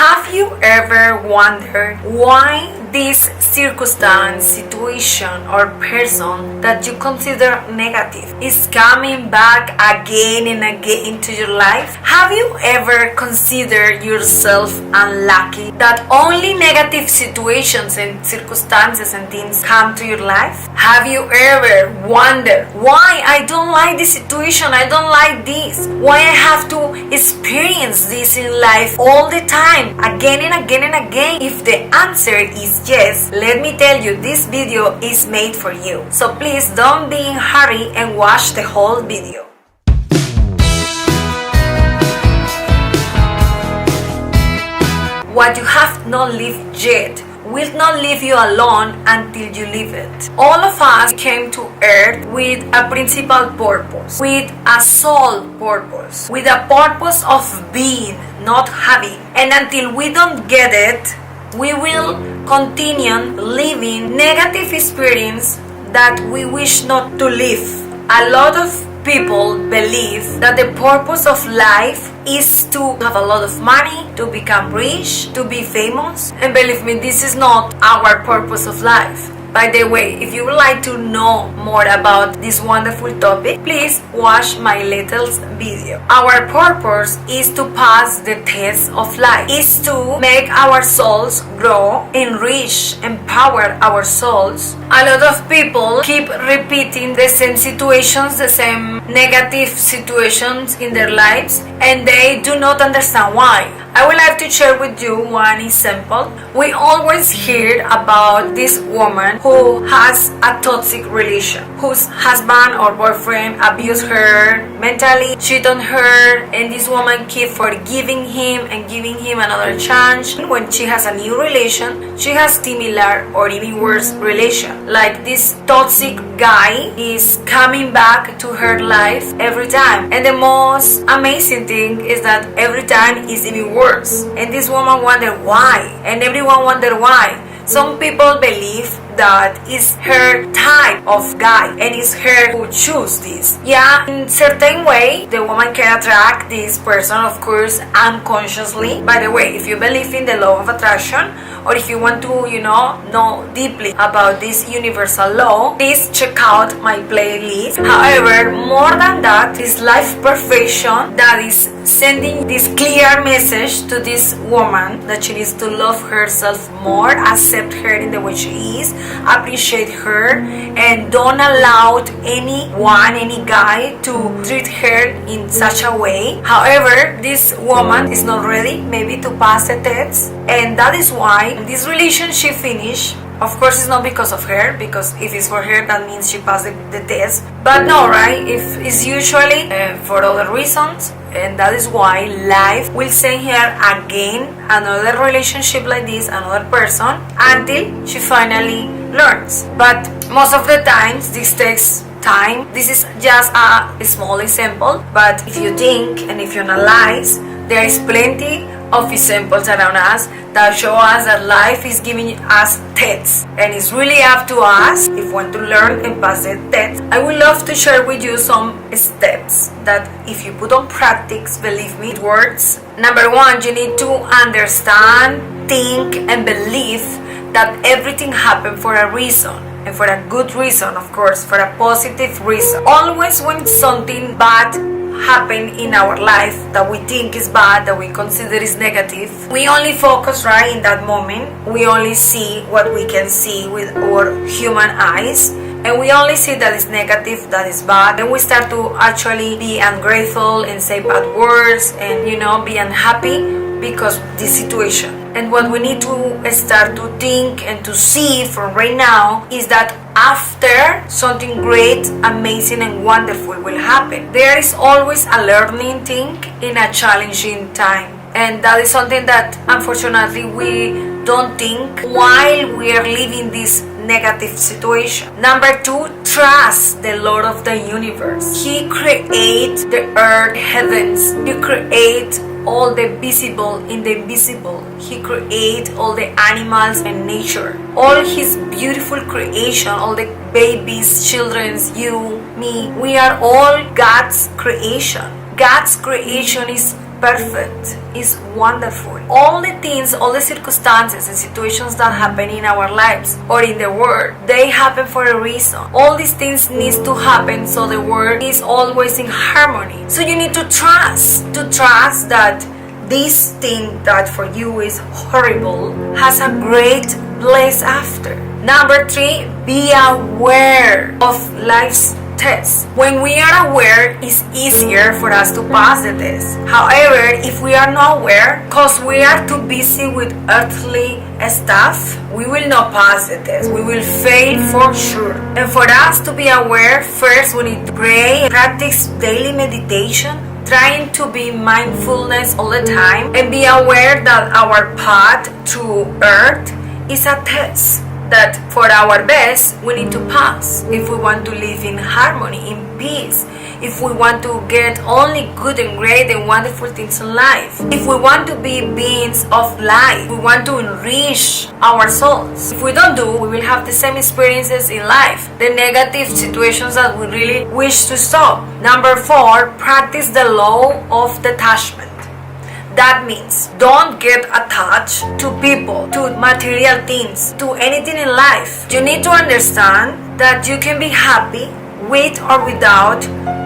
Have you ever wondered why this circumstance, situation, or person that you consider negative is coming back again and again into your life? Have you ever considered yourself unlucky that only negative situations and circumstances and things come to your life? Have you ever wondered why I don't like this situation, I don't like this, why I have to experience this in life all the time, again and again and again? If the answer is yes, let me tell you, this video is made for you. So please don't be in a hurry and watch the whole video. What you have not lived yet will not leave you alone until you live it. All of us came to earth with a principal purpose, with a sole purpose, with a purpose of being, not having. And until we don't get it, we will continue living negative experience that we wish not to live. A lot of people believe that the purpose of life is to have a lot of money, to become rich, to be famous. And believe me, this is not our purpose of life. By the way, if you would like to know more about this wonderful topic, please watch my latest video. Our purpose is to pass the test of life, is to make our souls grow, enrich, empower our souls. A lot of people keep repeating the same situations, the same negative situations in their lives, and they do not understand why. I would like to share with you one example. We always hear about this woman who has a toxic relation, whose husband or boyfriend abused her mentally, cheat on her, and this woman keep forgiving him and giving him another chance. When she has a new relation, she has similar or even worse relation. Like this toxic guy is coming back to her life every time. And the most amazing thing is that every time is even worse. And this woman wondered why, and everyone wondered why. Some people believe that it's her type of guy and it's her who choose this. Yeah, in certain way the woman can attract this person, of course, unconsciously. By the way, if you believe in the law of attraction, or if you want to know deeply about this universal law, please check out my playlist. However, more than that, this life perfection that is sending this clear message to this woman that she needs to love herself more, accept her in the way she is, appreciate her, and don't allow anyone, any guy to treat her in such a way. However, this woman is not ready maybe to pass the test, and that is why this relationship finished. Of course, it's not because of her, because if it's for her, that means she passed the test. But no, right? If it's usually for other reasons, and that is why life will send her again another relationship like this, another person, until she finally learns. But most of the times, this takes time. This is just a small example, but if you think and if you analyze, there is plenty of examples around us that show us that life is giving us tests, and it's really up to us if we want to learn and pass the test. I would love to share with you some steps that if you put on practice, believe me, it works. Number one, you need to understand, think, and believe that everything happened for a reason. And for a good reason, of course, for a positive reason. Always when something bad happen in our life that we think is bad, that we consider is negative, we only focus right in that moment. We only see what we can see with our human eyes, and we only see that is negative, that is bad. Then we start to actually be ungrateful and say bad words and be unhappy because of this situation. And what we need to start to think and to see from right now is that after something great, amazing, and wonderful will happen, there is always a learning thing in a challenging time. And that is something that unfortunately we don't think while we are living this negative situation. Number two, trust the Lord of the universe. He creates the earth, heavens. He creates all the visible in the invisible. He creates all the animals and nature. All his beautiful creation, all the babies, children, you, me, we are all God's creation. God's creation is perfect, is wonderful. All the things, all the circumstances and situations that happen in our lives or in the world, they happen for a reason. All these things need to happen so the world is always in harmony. So you need to trust that this thing that for you is horrible has a great place after. Number 3, be aware of life's test. When we are aware, it's easier for us to pass the test. However, if we are not aware, because we are too busy with earthly stuff, we will not pass the test. We will fail for sure. And for us to be aware, first we need to pray, practice daily meditation, trying to be mindfulness all the time, and be aware that our path through earth is a test that for our best we need to pass if we want to live in harmony, in peace, if we want to get only good and great and wonderful things in life, if we want to be beings of light, we want to enrich our souls. If we don't do, we will have the same experiences in life, the negative situations that we really wish to stop. Number 4, practice the law of detachment. That means don't get attached to people, to material things, to anything in life. You need to understand that you can be happy with or without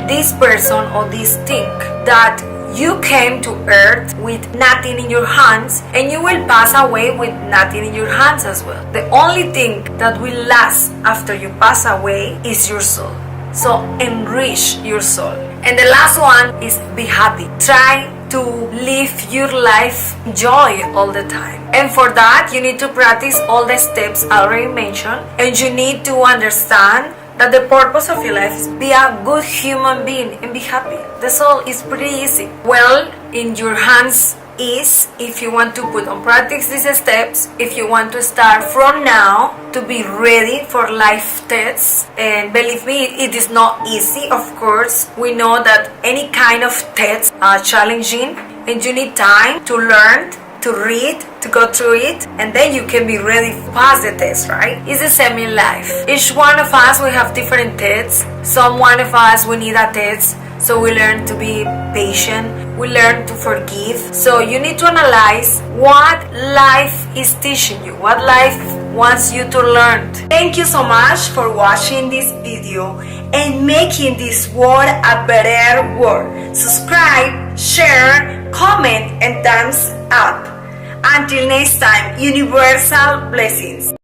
this person or this thing. That you came to earth with nothing in your hands, and you will pass away with nothing in your hands as well. The only thing that will last after you pass away is your soul. So enrich your soul. And the last one is be happy. Try to live your life joy all the time. And for that, you need to practice all the steps I already mentioned. And you need to understand that the purpose of your life is be a good human being and be happy. That's all. It's pretty easy. Well, in your hands is if you want to put on practice these steps, if you want to start from now to be ready for life tests. And believe me, it is not easy. Of course, we know that any kind of tests are challenging, and you need time to learn, to read, to go through it, and then you can be ready to pass the test, right? It's the same in life. Each one of us, we have different tests. Some one of us, we need a test, so we learn to be patient, we learn to forgive. So you need to analyze what life is teaching you, what life wants you to learn. Thank you so much for watching this video and making this world a better world. Subscribe, share, comment, and thumbs up. Until next time, universal blessings.